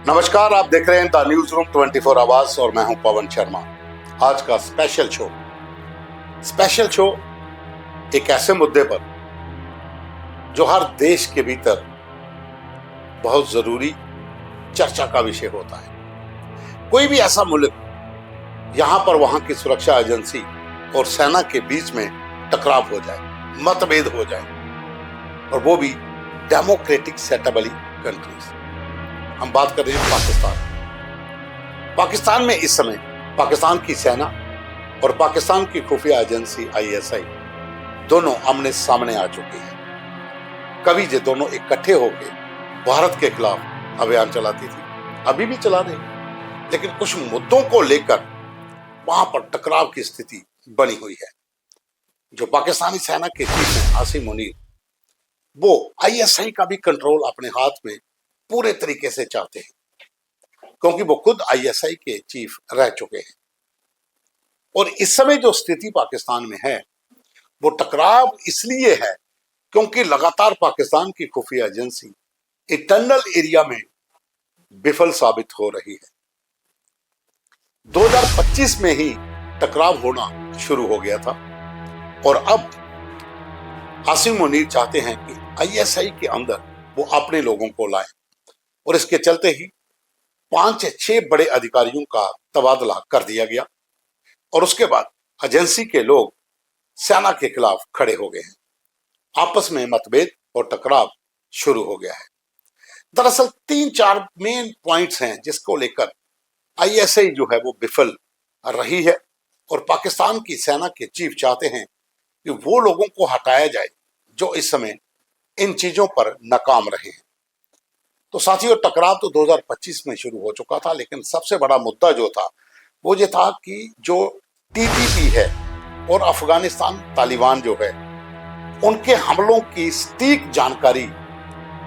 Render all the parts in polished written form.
नमस्कार, आप देख रहे हैं द न्यूज रूम 24 आवाज और मैं हूं पवन शर्मा। आज का स्पेशल शो एक ऐसे मुद्दे पर जो हर देश के भीतर बहुत जरूरी चर्चा का विषय होता है। कोई भी ऐसा मुल्क यहां पर वहां की सुरक्षा एजेंसी और सेना के बीच में टकराव हो जाए, मतभेद हो जाए, और वो भी डेमोक्रेटिक सेटअप वाली कंट्रीज। हम बात कर रहे हैं पाकिस्तान में इस समय पाकिस्तान की सेना और पाकिस्तान की खुफिया एजेंसी आईएसआई दोनों आमने सामने आ चुके हैं। कभी ये दोनों इकट्ठे होकर भारत के खिलाफ अभियान चलाती थी, अभी भी चला रही, लेकिन कुछ मुद्दों को लेकर वहां पर टकराव की स्थिति बनी हुई है। जो पाकिस्तानी सेना के चीफ हैं आसिम मुनीर, वो आईएसआई का भी कंट्रोल अपने हाथ में पूरे तरीके से चाहते हैं, क्योंकि वो खुद आईएसआई के चीफ रह चुके हैं। और इस समय जो स्थिति पाकिस्तान में है वो टकराव इसलिए है क्योंकि लगातार पाकिस्तान की खुफिया एजेंसी इंटरनल एरिया में विफल साबित हो रही है। 2025 में ही टकराव होना शुरू हो गया था और अब आसिम मुनीर चाहते हैं कि आईएसआई के अंदर वो अपने लोगों को लाएं, और इसके चलते ही 5-6 बड़े अधिकारियों का तबादला कर दिया गया और उसके बाद एजेंसी के लोग सेना के खिलाफ खड़े हो गए हैं। आपस में मतभेद और टकराव शुरू हो गया है। दरअसल 3-4 मेन पॉइंट्स हैं जिसको लेकर आईएसआई जो है वो विफल रही है और पाकिस्तान की सेना के चीफ चाहते हैं कि वो लोगों को हटाया जाए जो इस समय इन चीजों पर नाकाम रहे हैं। तो साथियों, टकराव तो 2025 में शुरू हो चुका था, लेकिन सबसे बड़ा मुद्दा जो था वो ये था कि जो टीटीपी है और अफगानिस्तान तालिबान जो है उनके हमलों की सटीक जानकारी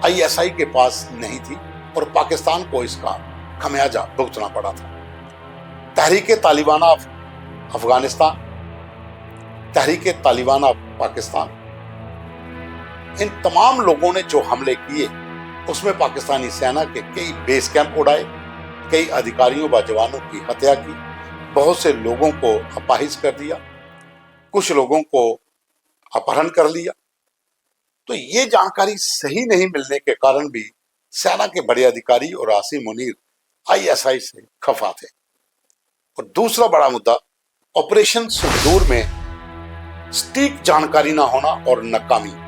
आईएसआई के पास नहीं थी और पाकिस्तान को इसका खमियाजा भुगतना पड़ा था। तहरीके तालिबान ऑफ अफगानिस्तान, तहरीके तालिबान ऑफ पाकिस्तान, इन तमाम लोगों ने जो हमले किए उसमें पाकिस्तानी सेना के कई बेस कैंप उड़ाए, कई अधिकारियों व जवानों की हत्या की, बहुत से लोगों को अपाहिज कर दिया, कुछ लोगों को अपहरण कर लिया। तो ये जानकारी सही नहीं मिलने के कारण भी सेना के बड़े अधिकारी और आसिम मुनीर आईएसआई से खफा थे। और दूसरा बड़ा मुद्दा ऑपरेशन सिंदूर में सटीक जानकारी ना होना और नाकामी,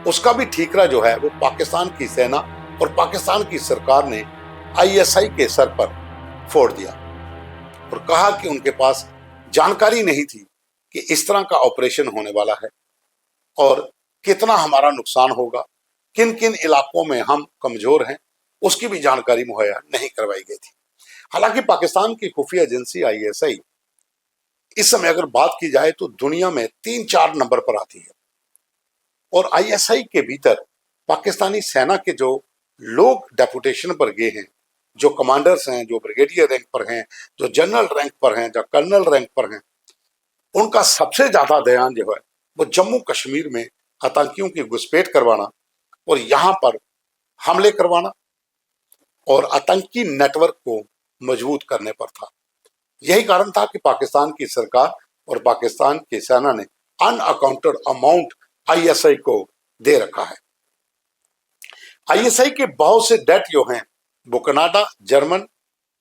उसका भी ठीकरा जो है वो पाकिस्तान की सेना और पाकिस्तान की सरकार ने आईएसआई के सर पर फोड़ दिया और कहा कि उनके पास जानकारी नहीं थी कि इस तरह का ऑपरेशन होने वाला है और कितना हमारा नुकसान होगा, किन किन इलाकों में हम कमजोर हैं, उसकी भी जानकारी मुहैया नहीं करवाई गई थी। हालांकि पाकिस्तान की खुफिया एजेंसी आईएसआई इस समय अगर बात की जाए तो दुनिया में 3-4 नंबर पर आती है और आईएसआई के भीतर पाकिस्तानी सेना के जो लोग डेपुटेशन पर गए हैं, जो कमांडर्स हैं, जो ब्रिगेडियर रैंक पर हैं, जो जनरल रैंक पर हैं, जो कर्नल रैंक पर हैं, उनका सबसे ज्यादा ध्यान जो है वो जम्मू कश्मीर में आतंकियों की घुसपैठ करवाना और यहां पर हमले करवाना और आतंकी नेटवर्क को मजबूत करने पर था। यही कारण था कि पाकिस्तान की सरकार और पाकिस्तान की सेना ने अनअकाउंटेड अमाउंट आईएसआई को दे रखा है। आईएसआई के बहुत से डेट जो हैं वो कनाडा, जर्मन,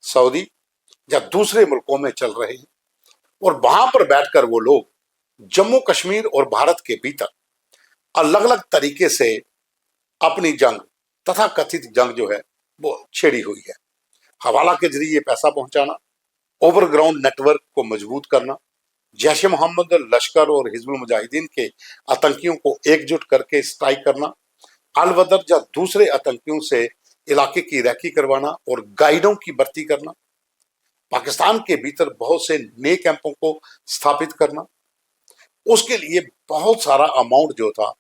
सऊदी या दूसरे मुल्कों में चल रहे हैं और वहां पर बैठकर वो लोग जम्मू कश्मीर और भारत के भीतर अलग अलग तरीके से अपनी जंग तथा कथित जंग जो है वो छेड़ी हुई है। हवाला के जरिए पैसा पहुंचाना, ओवरग्राउंड नेटवर्क को मजबूत करना, जैश-ए मोहम्मद, लश्कर और हिजबुल मुजाहिदीन के आतंकियों को एकजुट करके स्ट्राइक करना, अल-बदर या दूसरे आतंकियों से इलाके की रैकी करवाना और गाइडों की भर्ती करना, पाकिस्तान के भीतर बहुत से नए कैंपों को स्थापित करना, उसके लिए बहुत सारा अमाउंट जो था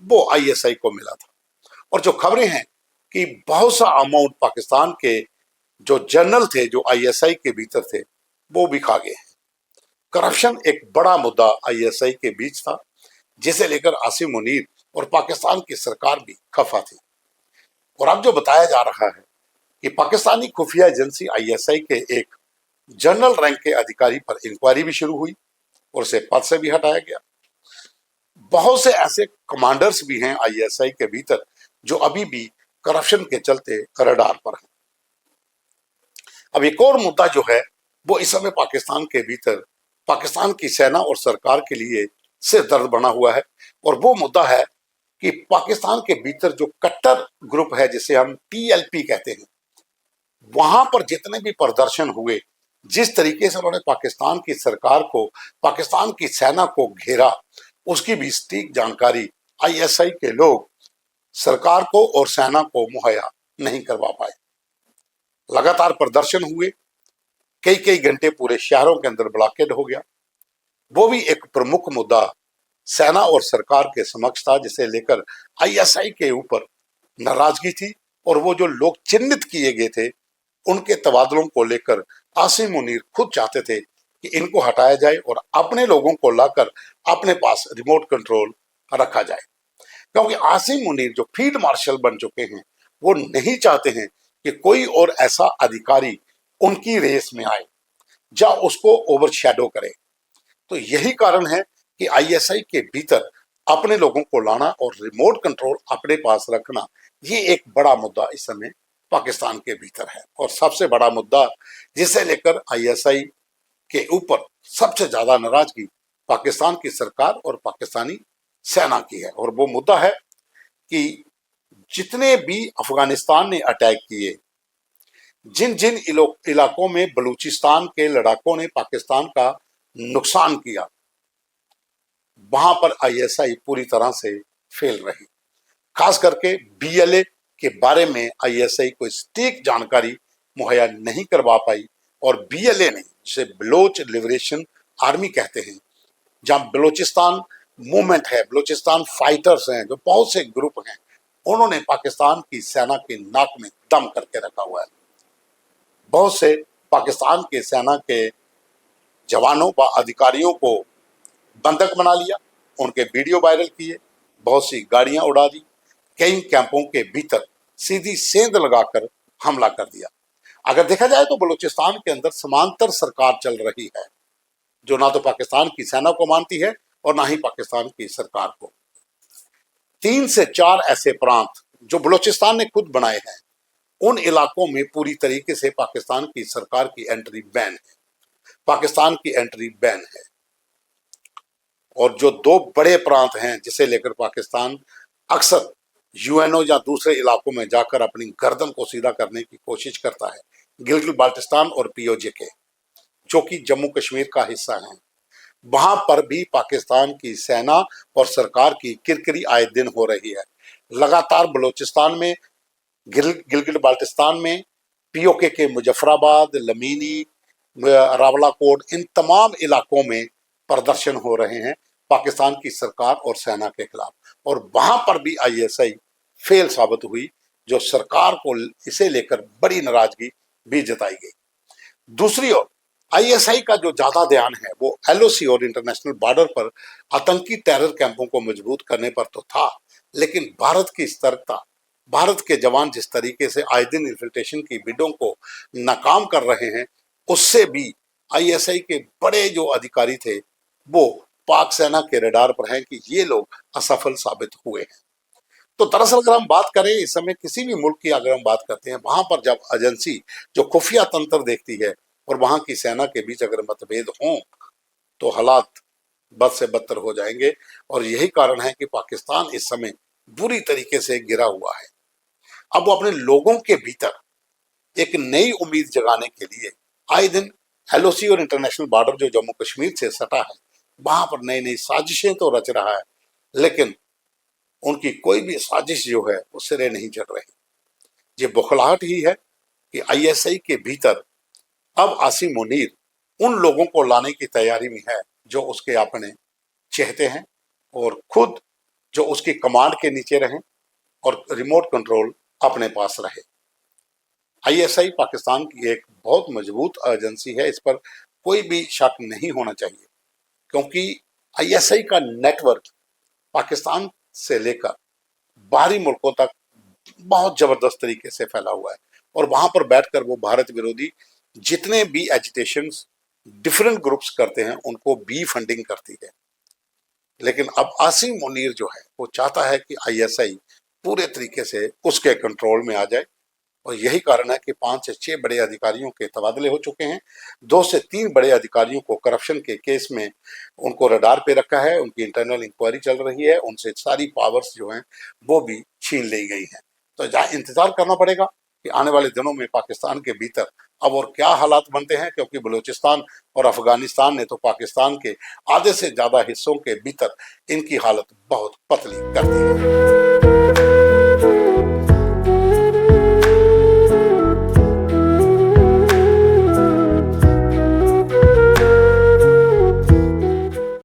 वो आईएसआई को मिला था। और जो खबरें हैं कि बहुत सा अमाउंट पाकिस्तान के जो जनरल थे जो आईएसआई के भीतर थे वो भी खा गए हैं। करप्शन एक बड़ा मुद्दा आईएसआई के बीच था, जिसे लेकर आसिम मुनीर और पाकिस्तान की सरकार भी खफा थी। और अब जो बताया जा रहा है कि पाकिस्तानी खुफिया एजेंसी आईएसआई के एक जनरल रैंक के अधिकारी पर इंक्वायरी भी शुरू हुई और उसे पद से भी हटाया गया। बहुत से ऐसे कमांडर्स भी हैं आईएसआई के भीतर जो अभी भी करप्शन के चलते रडार पर हैं। अब एक और मुद्दा जो है वो इस समय पाकिस्तान के भीतर पाकिस्तान की सेना और सरकार के लिए सिर दर्द बना हुआ है, और वो मुद्दा है कि पाकिस्तान के भीतर जो कट्टर ग्रुप है जिसे हम टीएलपी कहते हैं, वहां पर जितने भी प्रदर्शन हुए, जिस तरीके से उन्होंने पाकिस्तान की सरकार को, पाकिस्तान की सेना को घेरा, उसकी भी सटीक जानकारी आईएसआई के लोग सरकार को और सेना को मुहैया नहीं करवा पाए। लगातार प्रदर्शन हुए, कई कई घंटे पूरे शहरों के अंदर ब्लॉकेड हो गया। वो भी एक प्रमुख मुद्दा सेना और सरकार के समक्ष था, जिसे लेकर आईएसआई के ऊपर नाराजगी थी, और वो जो लोग चिन्हित किए गए थे उनके तबादलों को लेकर आसिम मुनीर खुद चाहते थे कि इनको हटाया जाए और अपने लोगों को लाकर अपने पास रिमोट कंट्रोल रखा जाए, क्योंकि आसिम मुनीर जो फील्ड मार्शल बन चुके हैं वो नहीं चाहते हैं कि कोई और ऐसा अधिकारी उनकी रेस में आए या उसको ओवरशैडो करे। तो यही कारण है कि आईएसआई के भीतर अपने लोगों को लाना और रिमोट कंट्रोल अपने पास रखना, ये एक बड़ा मुद्दा इस समय पाकिस्तान के भीतर है। और सबसे बड़ा मुद्दा जिसे लेकर आईएसआई के ऊपर सबसे ज्यादा नाराजगी पाकिस्तान की सरकार और पाकिस्तानी सेना की है, और वो मुद्दा है कि जितने भी अफगानिस्तान ने अटैक किए, जिन जिन इलाकों में बलूचिस्तान के लड़ाकों ने पाकिस्तान का नुकसान किया, वहां पर आईएसआई पूरी तरह से फेल रही। खास करके बीएलए के बारे में आईएसआई को सटीक जानकारी मुहैया नहीं करवा पाई, और बीएलए ने, जिसे बलोच लिबरेशन आर्मी कहते हैं, जहां बलोचिस्तान मूवमेंट है, बलोचिस्तान फाइटर्स हैं, जो बहुत से ग्रुप हैं, उन्होंने पाकिस्तान की सेना के नाक में दम करके रखा हुआ है। बहुत से पाकिस्तान के सेना के जवानों व अधिकारियों को बंधक बना लिया, उनके वीडियो वायरल किए, बहुत सी गाड़ियां उड़ा दी, कई कैंपों के भीतर सीधी सेंध लगाकर हमला कर दिया। अगर देखा जाए तो बलूचिस्तान के अंदर समांतर सरकार चल रही है, जो ना तो पाकिस्तान की सेना को मानती है और ना ही पाकिस्तान की सरकार को। 3 से 4 ऐसे प्रांत जो बलूचिस्तान ने खुद बनाए हैं, उन इलाकों में पूरी तरीके से पाकिस्तान की सरकार की एंट्री बैन है, पाकिस्तान की एंट्री बैन है। और जो 2 बड़े प्रांत हैं जिसे लेकर पाकिस्तान अक्सर यूएनओ या दूसरे इलाकों में जाकर अपनी गर्दन को सीधा करने की कोशिश करता है, गिलगित बाल्टिस्तान और पीओजे जो कि जम्मू कश्मीर का हिस्सा है, वहां पर भी पाकिस्तान की सेना और सरकार की किरकिरी आए दिन हो रही है। लगातार बलूचिस्तान में, गिलगित बाल्टिस्तान में, पीओके के मुजफ्फराबाद, लमीनी, रावलाकोट, इन तमाम इलाकों में प्रदर्शन हो रहे हैं पाकिस्तान की सरकार और सेना के खिलाफ, और वहां पर भी आईएसआई फेल साबित हुई, जो सरकार को इसे लेकर बड़ी नाराजगी भी जताई गई। दूसरी ओर आईएसआई का जो ज्यादा ध्यान है वो एलओसी और इंटरनेशनल बॉर्डर पर आतंकी टेरर कैंपों को मजबूत करने पर तो था, लेकिन भारत की सतर्कता, भारत के जवान जिस तरीके से आए दिन इन्फिल्ट्रेशन की बिडों को नाकाम कर रहे हैं, उससे भी आईएसआई के बड़े जो अधिकारी थे वो पाक सेना के रडार पर हैं कि ये लोग असफल साबित हुए हैं। तो दरअसल अगर हम बात करें इस समय किसी भी मुल्क की, अगर हम बात करते हैं, वहां पर जब एजेंसी जो खुफिया तंत्र देखती है और वहां की सेना के बीच अगर मतभेद हों तो हालात बद से बदतर हो जाएंगे, और यही कारण है कि पाकिस्तान इस समय बुरी तरीके से गिरा हुआ है। अब वो अपने लोगों के भीतर एक नई उम्मीद जगाने के लिए आए दिन एलओसी और इंटरनेशनल बॉर्डर जो जम्मू कश्मीर से सटा है, वहां पर नई नई साजिशें तो रच रहा है, लेकिन उनकी कोई भी साजिश जो है वो सिरे नहीं चढ़ रही। ये बौखलाहट ही है कि आईएसआई के भीतर अब आसिम मुनीर उन लोगों को लाने की तैयारी में है जो उसके अपने चाहते हैं, और खुद जो उसकी कमांड के नीचे रहें और रिमोट कंट्रोल अपने पास रहे। आईएसआई पाकिस्तान की एक बहुत मजबूत एजेंसी है, इस पर कोई भी शक नहीं होना चाहिए, क्योंकि आईएसआई का नेटवर्क पाकिस्तान से लेकर बाहरी मुल्कों तक बहुत जबरदस्त तरीके से फैला हुआ है, और वहां पर बैठकर वो भारत विरोधी जितने भी एजिटेशंस डिफरेंट ग्रुप्स करते हैं उनको बी फंडिंग करती है। लेकिन अब आसिम मुनीर जो है वो चाहता है कि आईएसआई पूरे तरीके से उसके कंट्रोल में आ जाए, और यही कारण है कि 5 से 6 बड़े अधिकारियों के तबादले हो चुके हैं। 2 से 3 बड़े अधिकारियों को करप्शन के केस में उनको रडार पे रखा है, उनकी इंटरनल इंक्वायरी चल रही है, उनसे सारी पावर्स जो हैं वो भी छीन ली गई हैं। तो जहाँ इंतजार करना पड़ेगा कि आने वाले दिनों में पाकिस्तान के भीतर अब और क्या हालात बनते हैं, क्योंकि बलूचिस्तान और अफगानिस्तान ने तो पाकिस्तान के आधे से ज्यादा हिस्सों के भीतर इनकी हालत बहुत पतली कर दी है।